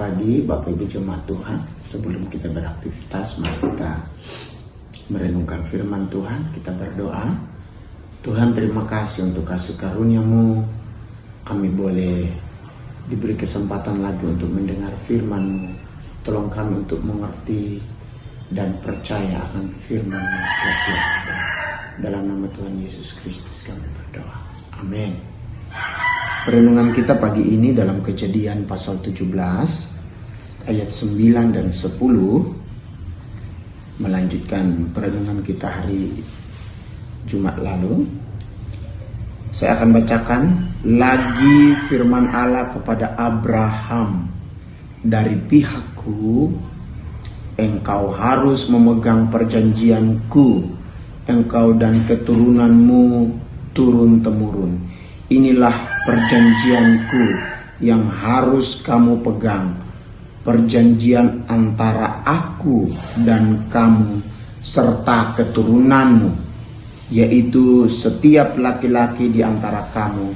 pagi Bapak Ibu Jemaat Tuhan. Sebelum kita beraktivitas, mari kita merenungkan firman Tuhan. Kita berdoa. Tuhan, terima kasih untuk kasih karunia-Mu. Kami boleh diberi kesempatan lagi untuk mendengar firman-Mu. Tolong kami untuk mengerti dan percaya akan firman-Mu. Dalam nama Tuhan Yesus Kristus kami berdoa. Amin. Perenungan kita pagi ini dalam Kejadian pasal 17 ayat 9 dan 10, melanjutkan perenungan kita hari Jumat lalu. Saya akan bacakan lagi firman Allah kepada Abraham, dari pihakku engkau harus memegang perjanjianku, engkau dan keturunanmu turun-temurun. Inilah perjanjianku yang harus kamu pegang, perjanjian antara aku dan kamu serta keturunanmu, yaitu setiap laki-laki di antara kamu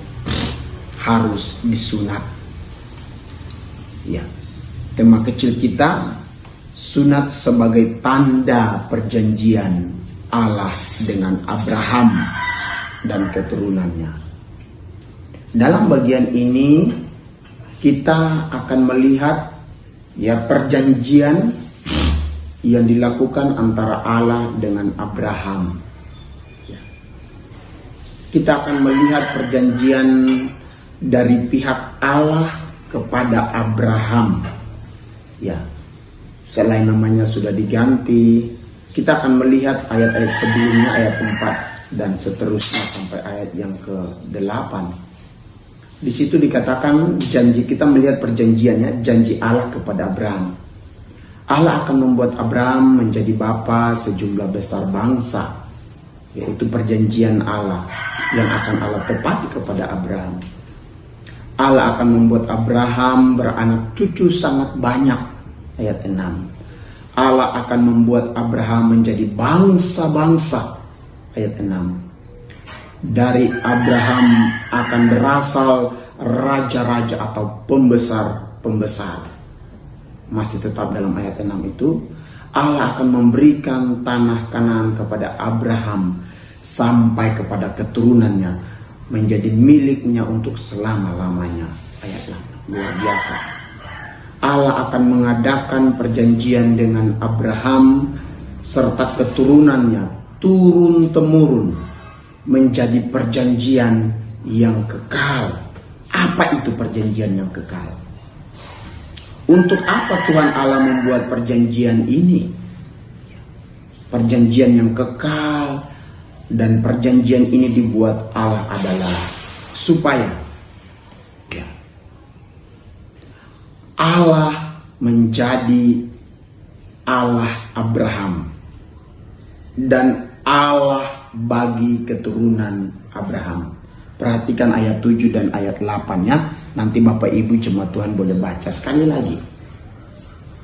harus disunat. Ya, tema kecil kita, sunat sebagai tanda perjanjian Allah dengan Abraham dan keturunannya. Dalam bagian ini kita akan melihat perjanjian yang dilakukan antara Allah dengan Abraham. Kita akan melihat perjanjian dari pihak Allah kepada Abraham. Selain namanya sudah diganti, kita akan melihat ayat-ayat sebelumnya, ayat 4 dan seterusnya sampai ayat yang ke-8. Di situ dikatakan janji, kita melihat perjanjiannya, janji Allah kepada Abraham. Allah akan membuat Abraham menjadi bapa sejumlah besar bangsa, yaitu perjanjian Allah yang akan Allah tepati kepada Abraham. Allah akan membuat Abraham beranak cucu sangat banyak, ayat 6. Allah akan membuat Abraham menjadi bangsa-bangsa, ayat 6. Dari Abraham akan berasal raja-raja atau pembesar-pembesar. Masih tetap dalam ayat 6 itu, Allah akan memberikan tanah Kanaan kepada Abraham sampai kepada keturunannya, menjadi miliknya untuk selama-lamanya. Ayat 8, luar biasa. Allah akan mengadakan perjanjian dengan Abraham serta keturunannya turun-temurun, menjadi perjanjian yang kekal. Apa itu perjanjian yang kekal? Untuk apa Tuhan Allah membuat perjanjian ini? Perjanjian yang kekal dan perjanjian ini dibuat Allah adalah supaya Allah menjadi Allah Abraham dan Allah bagi keturunan Abraham. Perhatikan ayat 7 dan ayat 8 ya. Nanti Bapak Ibu Jemaat Tuhan boleh baca sekali lagi.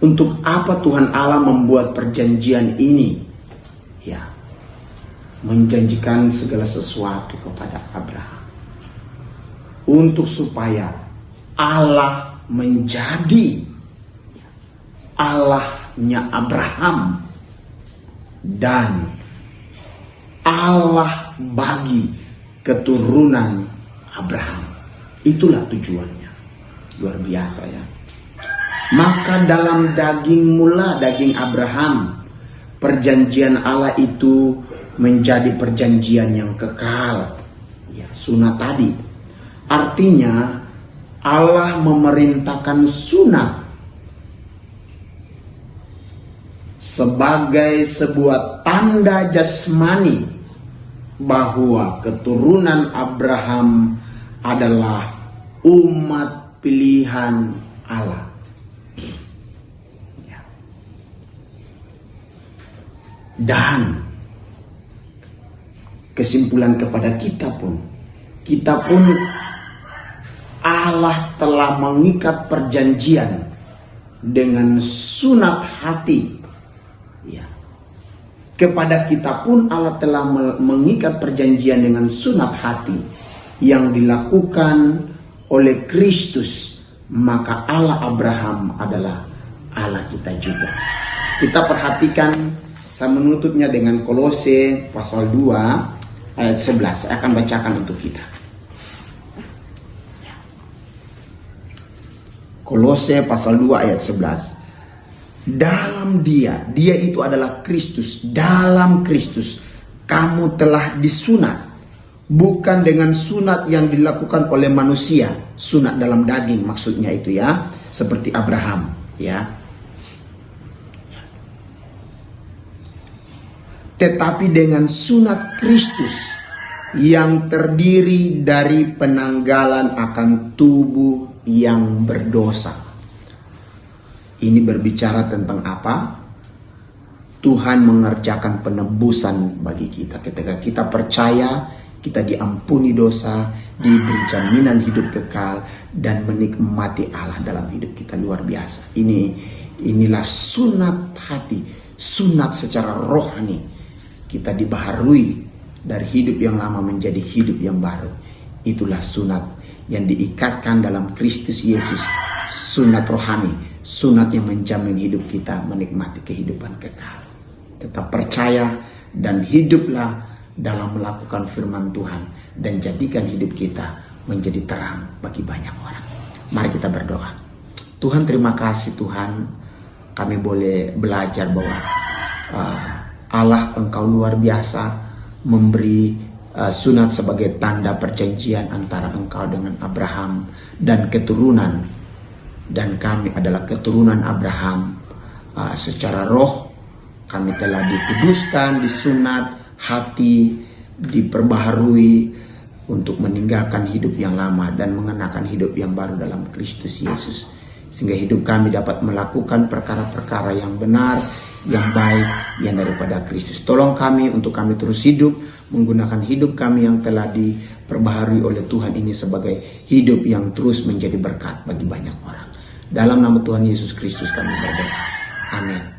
Untuk apa Tuhan Allah membuat perjanjian ini? Menjanjikan segala sesuatu kepada Abraham. Untuk supaya Allah menjadi Allahnya Abraham dan Allah bagi keturunan Abraham. Itulah tujuannya. Luar biasa ya. Maka dalam daging Abraham, perjanjian Allah itu menjadi perjanjian yang kekal. Sunat tadi. Artinya Allah memerintahkan sunat sebagai sebuah tanda jasmani bahwa keturunan Abraham adalah umat pilihan Allah. Dan kesimpulan kepada kita pun Allah telah mengikat perjanjian dengan sunat hati. Kepada kita pun Allah telah mengikat perjanjian dengan sunat hati yang dilakukan oleh Kristus maka Allah Abraham adalah Allah kita juga. Kita perhatikan, saya menutupnya dengan Kolose pasal 2 ayat 11. Saya akan bacakan untuk kita. Kolose pasal 2 ayat 11. Dalam dia itu adalah Kristus. Dalam Kristus kamu telah disunat, bukan dengan sunat yang dilakukan oleh manusia, sunat dalam daging maksudnya itu ya, seperti Abraham ya. Tetapi dengan sunat Kristus yang terdiri dari penanggalan akan tubuh yang berdosa. Ini berbicara tentang apa? Tuhan mengerjakan penebusan bagi kita. Ketika kita percaya, kita diampuni dosa, diberi jaminan hidup kekal, dan menikmati Allah dalam hidup kita. Luar biasa. Inilah sunat hati, sunat secara rohani. Kita dibaharui dari hidup yang lama menjadi hidup yang baru. Itulah sunat yang diikatkan dalam Kristus Yesus. Sunat rohani, sunat yang menjamin hidup kita menikmati kehidupan kekal. Tetap percaya dan hiduplah dalam melakukan firman Tuhan, dan jadikan hidup kita menjadi terang bagi banyak orang. Mari kita berdoa. Tuhan, terima kasih Tuhan, kami boleh belajar bahwa Allah Engkau luar biasa, memberi sunat sebagai tanda perjanjian antara Engkau dengan Abraham dan keturunan, dan kami adalah keturunan Abraham. Secara roh kami telah dikuduskan, disunat, hati diperbaharui untuk meninggalkan hidup yang lama dan mengenakan hidup yang baru dalam Kristus Yesus, sehingga hidup kami dapat melakukan perkara-perkara yang benar, yang baik, yang daripada Kristus. Tolong kami untuk kami terus hidup, menggunakan hidup kami yang telah diperbaharui oleh Tuhan ini sebagai hidup yang terus menjadi berkat bagi banyak orang. Dalam nama Tuhan Yesus Kristus kami berdoa. Amin.